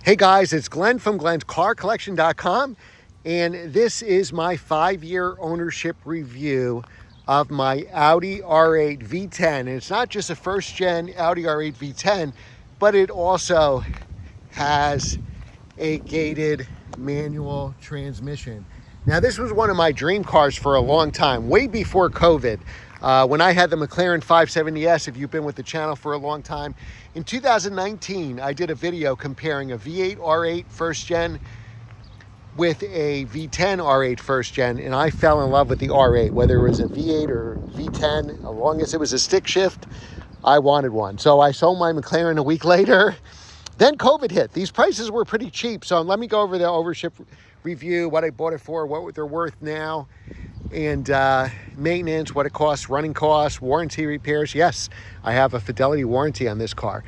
Hey guys, it's Glenn from glenscarcollection.com, and this is my 5-year ownership review of my Audi R8 V10. And it's not just a first-gen Audi R8 V10, but it also has a gated manual transmission. Now, this was one of my dream cars for a long time, way before COVID. When I had the McLaren 570S, if you've been with the channel for a long time, in 2019, I did a video comparing a V8 R8 first gen with a V10 R8 first gen, and I fell in love with the R8, whether it was a V8 or V10, as long as it was a stick shift, I wanted one. So I sold my McLaren a week later. Then COVID hit. These prices were pretty cheap. So let me go over the ownership review, what I bought it for, what they're worth now, and maintenance, what it costs, running costs, warranty repairs. Yes, I have a fidelity warranty on this car.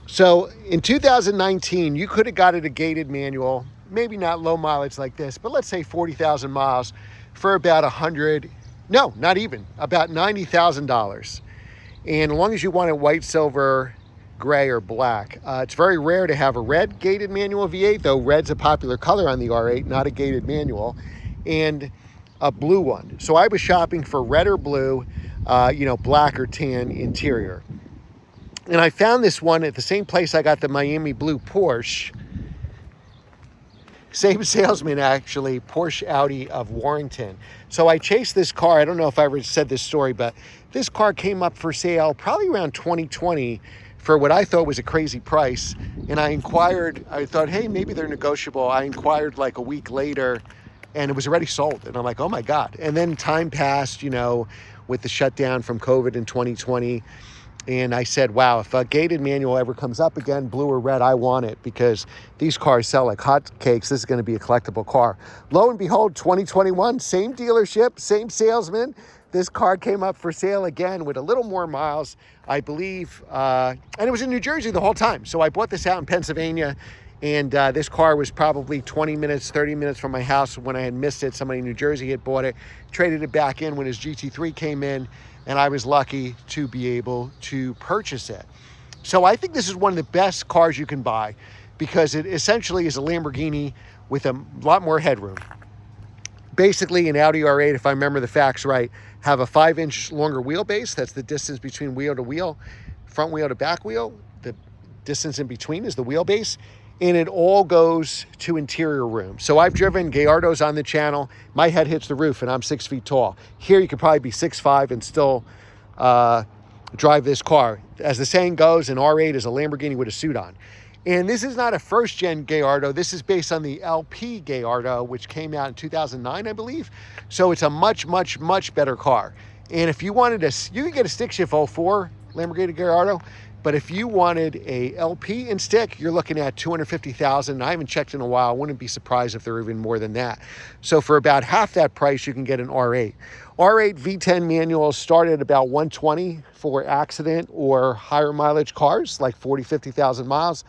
So in 2019, you could have got it a gated manual, maybe not low mileage like this, but let's say 40,000 miles for about about $90,000. And as long as you want it white, silver, gray, or black. It's very rare to have a red gated manual V8, though red's a popular color on the R8, not a gated manual, and a blue one. So I was shopping for red or blue, black or tan interior. And I found this one at the same place I got the Miami blue Porsche. Same salesman, actually, Porsche Audi of Warrington. So I chased this car. I don't know if I ever said this story, but this car came up for sale probably around 2020 for what I thought was a crazy price. And I inquired, I thought, hey, maybe they're negotiable. I inquired like a week later, and it was already sold. And I'm like, oh my God. And then time passed, with the shutdown from COVID in 2020. And I said, wow, if a gated manual ever comes up again, blue or red, I want it, because these cars sell like hotcakes. This is going to be a collectible car. Lo and behold, 2021, same dealership, same salesman. This car came up for sale again with a little more miles, I believe. And it was in New Jersey the whole time. So I bought this out in Pennsylvania. And this car was probably 20 minutes, 30 minutes from my house when I had missed it. Somebody in New Jersey had bought it, traded it back in when his GT3 came in, and I was lucky to be able to purchase it. So I think this is one of the best cars you can buy, because it essentially is a Lamborghini with a lot more headroom. Basically, an Audi R8, if I remember the facts right, have a 5-inch longer wheelbase. That's the distance between wheel to wheel, front wheel to back wheel. The distance in between is the wheelbase. And it all goes to interior room. So I've driven Gallardos on the channel. My head hits the roof and I'm 6 feet tall. Here you could probably be 6'5" and still drive this car. As the saying goes, an R8 is a Lamborghini with a suit on. And this is not a first-gen Gallardo. This is based on the LP Gallardo, which came out in 2009, I believe. So it's a much, much, much better car. And if you wanted you could get a stick shift 04 Lamborghini Gallardo. But if you wanted a LP and stick, you're looking at $250,000. I haven't checked in a while. I wouldn't be surprised if they're even more than that. So for about half that price, you can get an R8. R8 V10 manuals start at about $120 for accident or higher mileage cars, like 40, 50,000 miles.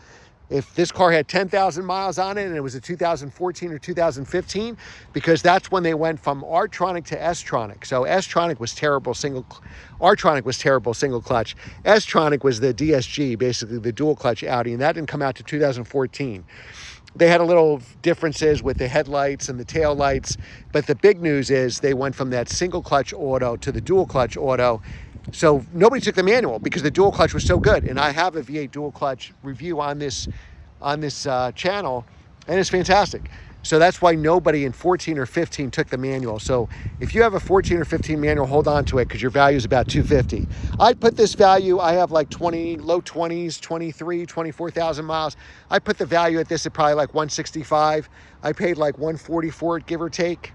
If this car had 10,000 miles on it and it was a 2014 or 2015, because that's when they went from R-tronic to S-tronic. So S-tronic was terrible R-tronic was terrible single clutch. S-tronic was the DSG, basically the dual clutch Audi, and that didn't come out to 2014. They had a little differences with the headlights and the tail lights, but the big news is they went from that single clutch auto to the dual clutch auto. So nobody took the manual because the dual clutch was so good. And I have a V8 dual clutch review on this channel, and it's fantastic. So that's why nobody in 14 or 15 took the manual. So if you have a 14 or 15 manual, hold on to it, because your value is about $250. I put this value, I have like low 20s, 23, 24,000 miles. I put the value at this at probably like 165. I paid like 140 for it, give or take.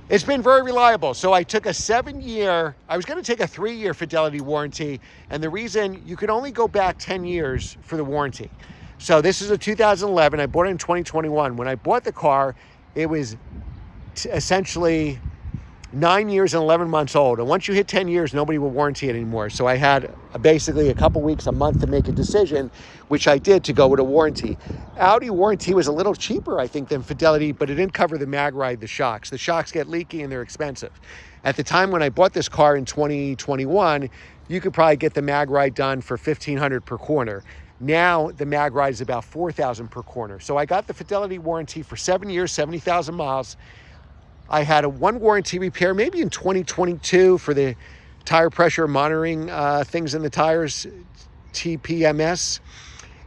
It's been very reliable. So I took a 7-year, I was going to take a 3-year fidelity warranty. And the reason, you could only go back 10 years for the warranty. So this is a 2011. I bought it in 2021. When I bought the car, it was essentially 9 years and 11 months old. And once you hit 10 years, nobody will warranty it anymore. So I had basically a couple weeks, a month to make a decision, which I did, to go with a warranty. Audi warranty was a little cheaper, I think, than Fidelity, but it didn't cover the mag ride, the shocks. The shocks get leaky and they're expensive. At the time when I bought this car in 2021, you could probably get the mag ride done for $1,500 per corner. Now the mag ride is about 4,000 per corner. So I got the fidelity warranty for 7 years, 70,000 miles. I had a one warranty repair, maybe in 2022, for the tire pressure monitoring things in the tires, TPMS.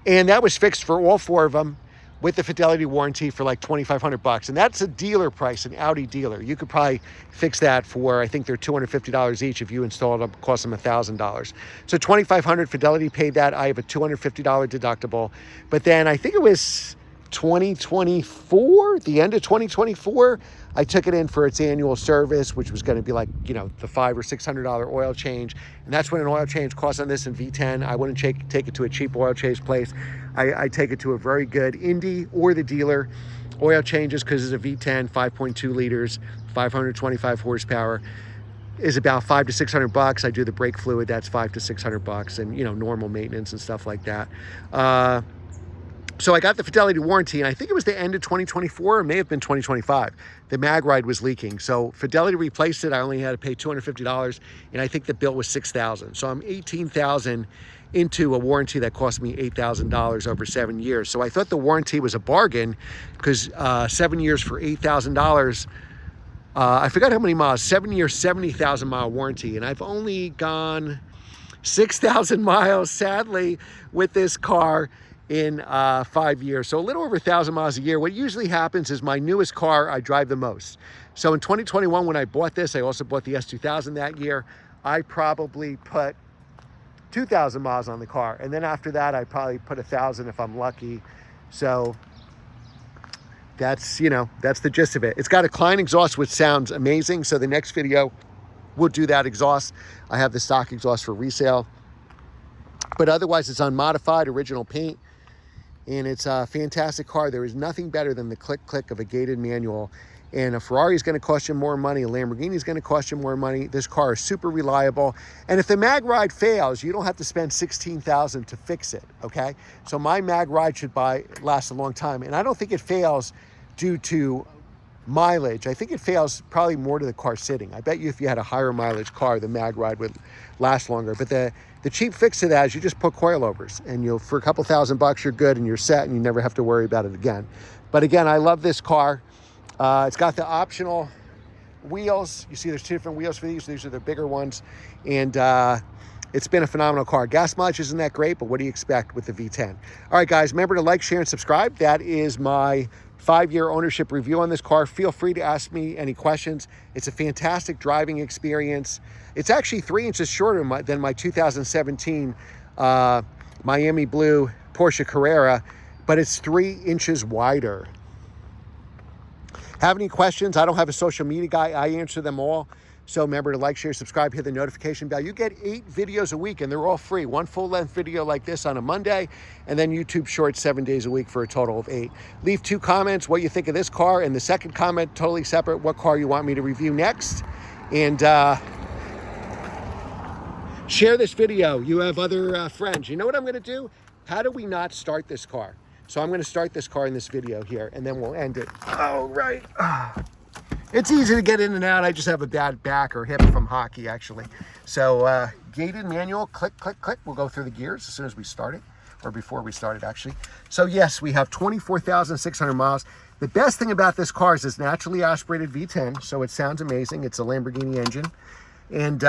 And that was fixed for all 4 of them with the fidelity warranty for like $2,500. And that's a dealer price, an Audi dealer. You could probably fix that for, I think they're $250 each. If you install them, it costs them $1,000. So $2,500, fidelity paid that. I have a $250 deductible. But then I think it was 2024, the end of 2024, I took it in for its annual service, which was going to be like, you know, the $500 or $600 oil change. And that's what an oil change costs on this in V10. I wouldn't take it to a cheap oil change place. I take it to a very good Indy or the dealer oil changes, because it's a V10, 5.2 liters, 525 horsepower, is about $500 to $600. I do the brake fluid, that's $500 to $600, and, you know, normal maintenance and stuff like that. So I got the fidelity warranty, and I think it was the end of 2024, or it may have been 2025. The mag ride was leaking. So Fidelity replaced it. I only had to pay $250, and I think the bill was $6,000. So I'm $18,000 into a warranty that cost me $8,000 over 7 years. So I thought the warranty was a bargain, because 7 years for $8,000, I forgot how many miles, 7 years, 70,000 mile warranty. And I've only gone 6,000 miles, sadly, with this car in 5 years. So a little over 1,000 miles a year. What usually happens is my newest car, I drive the most. So in 2021, when I bought this, I also bought the S2000 that year. I probably put 2,000 miles on the car. And then after that, I probably put 1,000 if I'm lucky. So that's, you know, that's the gist of it. It's got a Klein exhaust, which sounds amazing. So the next video, we'll do that exhaust. I have the stock exhaust for resale. But otherwise, it's unmodified, original paint. And it's a fantastic car. There is nothing better than the click of a gated manual. And a Ferrari is going to cost you more money. A Lamborghini is going to cost you more money. This car is super reliable. And if the mag ride fails, you don't have to spend $16,000 to fix it, okay? So my mag ride should last a long time. And I don't think it fails due to mileage. I think it fails probably more to the car sitting. I bet you if you had a higher mileage car, the mag ride would last longer. But the cheap fix to that is you just put coilovers, and for a couple $1,000 you're good and you're set, and you never have to worry about it again. But again, I love this car. It's got the optional wheels. You see there's 2 different wheels for these. These are the bigger ones. And it's been a phenomenal car. Gas mileage isn't that great, but what do you expect with the V10? All right, guys, remember to like, share, and subscribe. That is my 5-year ownership review on this car. Feel free to ask me any questions. It's a fantastic driving experience. It's actually 3 inches shorter than my 2017 Miami Blue Porsche Carrera, but it's 3 inches wider. Have any questions? I don't have a social media guy. I answer them all. So remember to like, share, subscribe, hit the notification bell. You get 8 videos a week, and they're all free. 1 full-length video like this on a Monday, and then YouTube Shorts 7 days a week for a total of 8. Leave 2 comments, what you think of this car, and the second comment, totally separate, what car you want me to review next. And share this video. You have other friends. You know what I'm going to do? How do we not start this car? So I'm going to start this car in this video here, and then we'll end it. Oh, right. It's easy to get in and out. I just have a bad back or hip from hockey, actually. So gated manual, click, click, click. We'll go through the gears as soon as we start it, or before we start it, actually. So yes, we have 24,600 miles. The best thing about this car is it's naturally aspirated V10, so it sounds amazing. It's a Lamborghini engine. And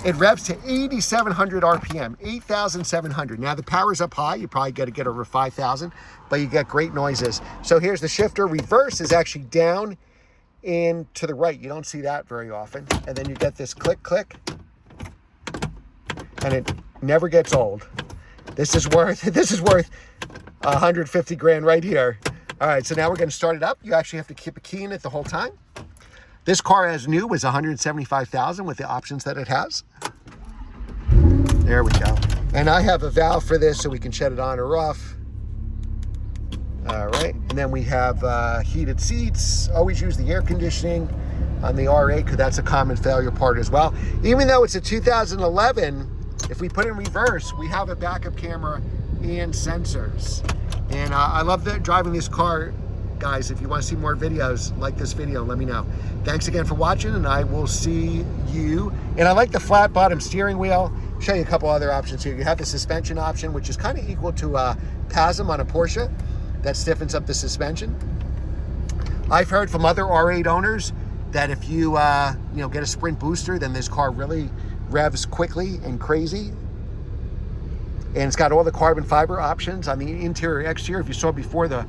it revs to 8,700 RPM, 8,700. Now the power's up high. You probably got to get over 5,000, but you get great noises. So here's the shifter. Reverse is actually down and to the right. You don't see that very often. And then you get this click, click, and it never gets old. This is worth 150 grand right here. All right, so now we're going to start it up. You actually have to keep a key in it the whole time. This car, as new, was $175,000 with the options that it has. There we go. And I have a valve for this so we can shut it on or off. All right, and then we have heated seats. Always use the air conditioning on the R8 because that's a common failure part as well. Even though it's a 2011, if we put it in reverse, we have a backup camera and sensors. And I love driving this car. Guys, if you want to see more videos, like this video, let me know. Thanks again for watching, and I will see you. And I like the flat bottom steering wheel. show you a couple other options here. You have the suspension option, which is kind of equal to PASM on a Porsche. That stiffens up the suspension. I've heard from other R8 owners that if you get a Sprint booster, then this car really revs quickly and crazy. And it's got all the carbon fiber options on the interior, exterior. If you saw before, the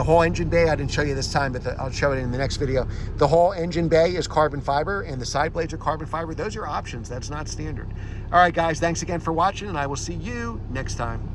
whole engine bay, I didn't show you this time, but I'll show it in the next video. The whole engine bay is carbon fiber, and the side blades are carbon fiber. Those are options. That's not standard. All right, guys, thanks again for watching, and I will see you next time.